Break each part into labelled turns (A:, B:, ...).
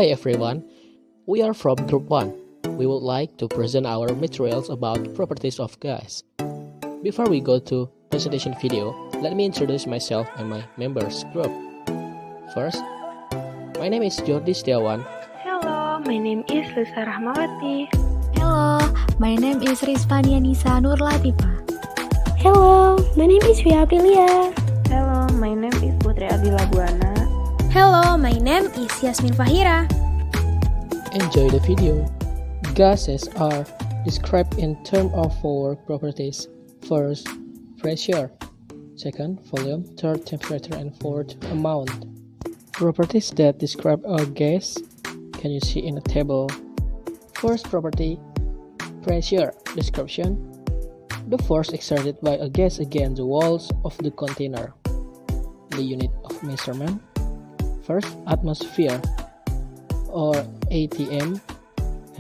A: Hi everyone, we are from Group 1. We would like to present our materials about properties of gas. Before we go to presentation video, let me introduce myself and my members group. First, my name is Jordi Setiawan.
B: Hello, my name is Lisa Rahmawati.
C: Hello, my name is Rizvania Nisa Nur Latifa.
D: Hello, my name is Via Aprilia.
B: Hello, my name is Putri Adila Buana.
D: Hello, my name is Yasmin Fahira.
A: Enjoy the video. Gases are described in terms of four properties. First, pressure. Second, volume. Third, temperature. And fourth, amount. Properties that describe a gas can you see in the table. First property, pressure. Description: the force exerted by a gas against the walls of the container. The unit of measurement: first, atmosphere or ATM,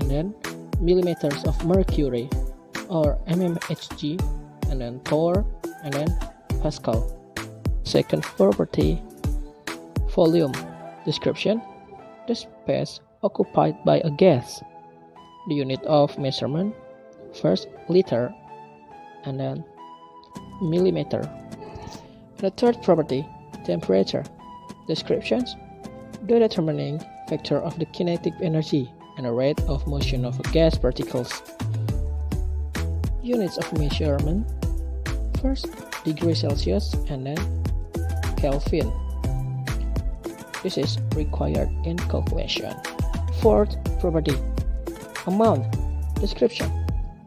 A: and then millimeters of mercury or mmHg, and then torr, and then Pascal. Second property, volume. Description: the space occupied by a gas. The unit of measurement: first, liter, and then millimeter. The third property, temperature. Descriptions: the determining factor of the kinetic energy and the rate of motion of gas particles. Units of measurement: first, degree Celsius, and then Kelvin. This is required in calculation. Fourth property, amount. Description: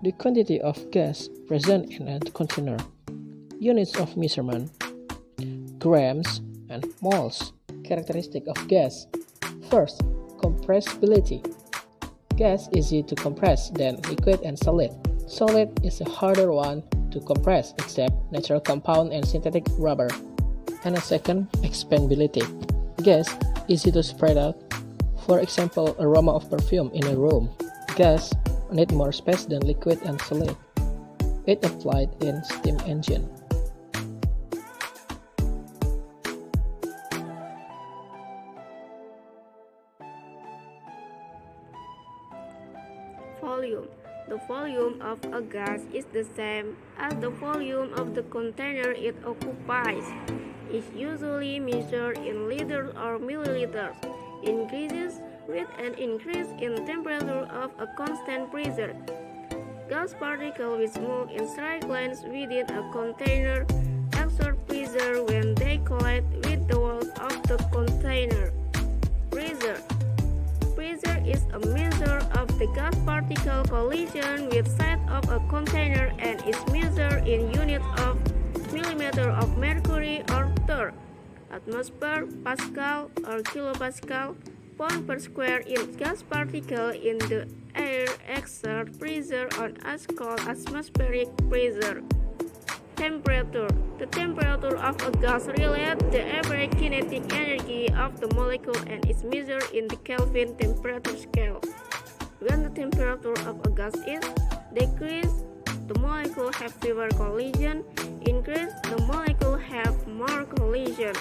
A: the quantity of gas present in a container. Units of measurement: grams and moles. Characteristic of gas: first, compressibility. Gas is easy to compress than liquid and solid. Solid is a harder one to compress except natural compound and synthetic rubber. And a second, expandability. Gas easy to spread out. For example, aroma of perfume in a room. Gas need more space than liquid and solid. It applied in steam engine.
E: Volume. The volume of a gas is the same as the volume of the container it occupies. It's usually measured in liters or milliliters. Increases with an increase in temperature of a constant pressure. Gas particles which move in straight lines within a container exert pressure when they collide with the walls of the container. Pressure. Pressure is a measure of the gas particle collision with side of a container and is measured in units of millimeter of mercury or torr, atmosphere, Pascal or kilopascal, pound per square inch. Gas particle in the air exert pressure on us called atmospheric pressure. Temperature. The temperature of a gas relates the average kinetic energy of the molecule and is measured in the Kelvin temperature scale. When the temperature of a gas is decreased, the molecule have fewer collision. Increase, the molecule have more collision.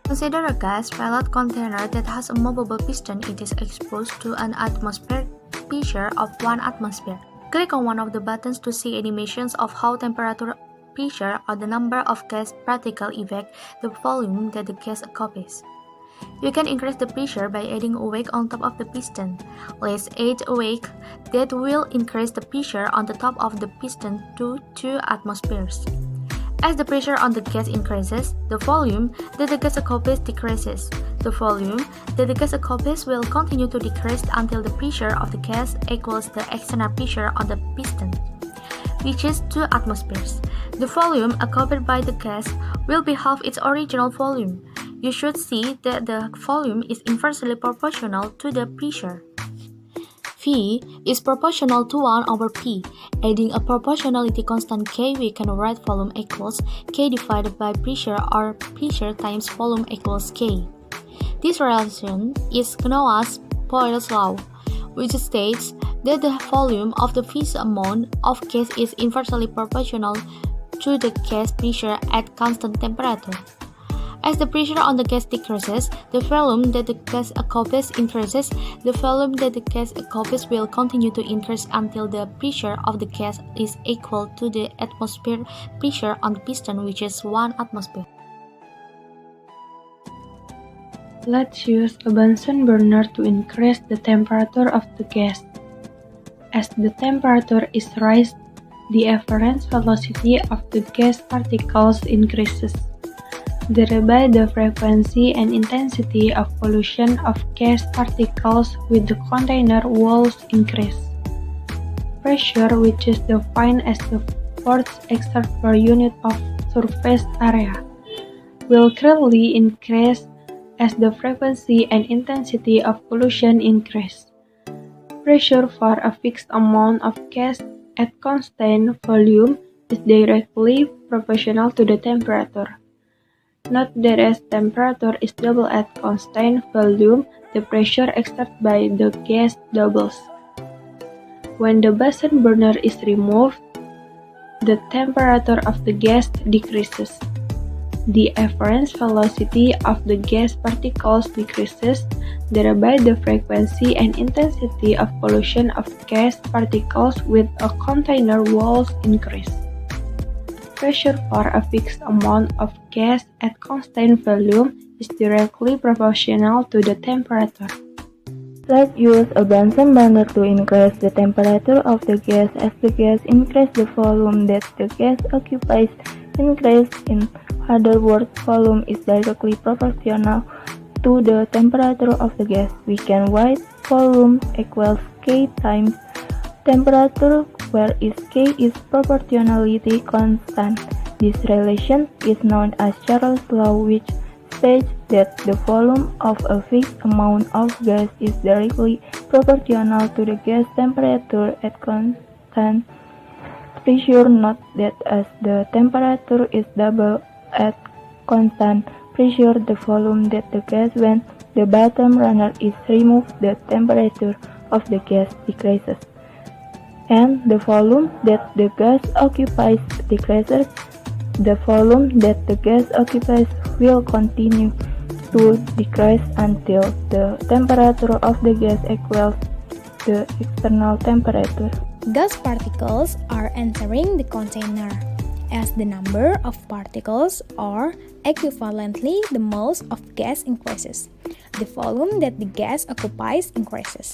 C: Consider a gas pilot container that has a movable piston. It is exposed to an atmospheric pressure of 1 atmosphere. Click on one of the buttons to see animations of how temperature, pressure, or the number of gas particles affect the volume that the gas occupies. You can increase the pressure by adding a weight on top of the piston. Let's add a weight that will increase the pressure on the top of the piston to 2 atmospheres. As the pressure on the gas increases, the volume that the gas occupies decreases. The volume that the gas occupies will continue to decrease until the pressure of the gas equals the external pressure on the piston, which is 2 atmospheres. The volume occupied by the gas will be half its original volume. You should see that the volume is inversely proportional to the pressure. V is proportional to 1 over P. Adding a proportionality constant K, we can write volume equals K divided by pressure or pressure times volume equals K. This relation is known as Poiseuille's law, which states that the volume of the viscous amount of gas is inversely proportional to the gas pressure at constant temperature. As the pressure on the gas decreases, the volume that the gas occupies increases. The volume that the gas occupies will continue to increase until the pressure of the gas is equal to the atmospheric pressure on the piston, which is 1 atmosphere.
B: Let's use a Bunsen burner to increase the temperature of the gas. As the temperature is raised, the average velocity of the gas particles increases. Thereby, the frequency and intensity of collision of gas particles with the container walls increase. Pressure, which is defined as the force exerted per unit of surface area, will greatly increase as the frequency and intensity of collision increase. Pressure for a fixed amount of gas at constant volume is directly proportional to the temperature. Note that as temperature is double at constant volume, the pressure exerted by the gas doubles. When the Bunsen burner is removed, the temperature of the gas decreases. The average velocity of the gas particles decreases, thereby the frequency and intensity of collision of gas particles with a container walls increase. Pressure for a fixed amount of gas at constant volume is directly proportional to the temperature.
F: Let's use a Bunsen burner to increase the temperature of the gas. As the gas increases, the volume that the gas occupies increases. In other words, volume is directly proportional to the temperature of the gas. We can write volume equals K times temperature, where K is proportionality constant. This relation is known as Charles' law, which states that the volume of a fixed amount of gas is directly proportional to the gas temperature at constant pressure. Note that as the temperature is double at constant pressure, the volume that the gas when the bottom runner is removed, the temperature of the gas decreases, and the volume that the gas occupies decreases. The volume that the gas occupies will continue to decrease until the temperature of the gas equals the external temperature.
D: Gas particles are entering the container. As the number of particles or equivalently the moles of gas increases, the volume that the gas occupies increases.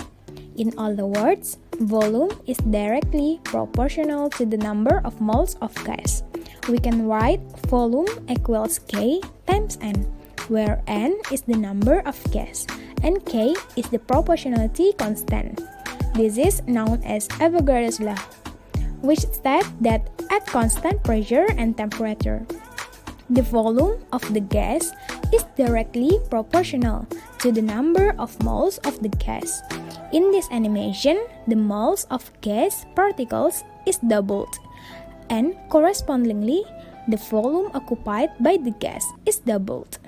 D: In other words, volume is directly proportional to the number of moles of gas. We can write volume equals K times N, where N is the number of gas and K is the proportionality constant. This is known as Avogadro's law, which states that at constant pressure and temperature, the volume of the gas is directly proportional to the number of moles of the gas. In this animation, the moles of gas particles is doubled, and correspondingly, the volume occupied by the gas is doubled.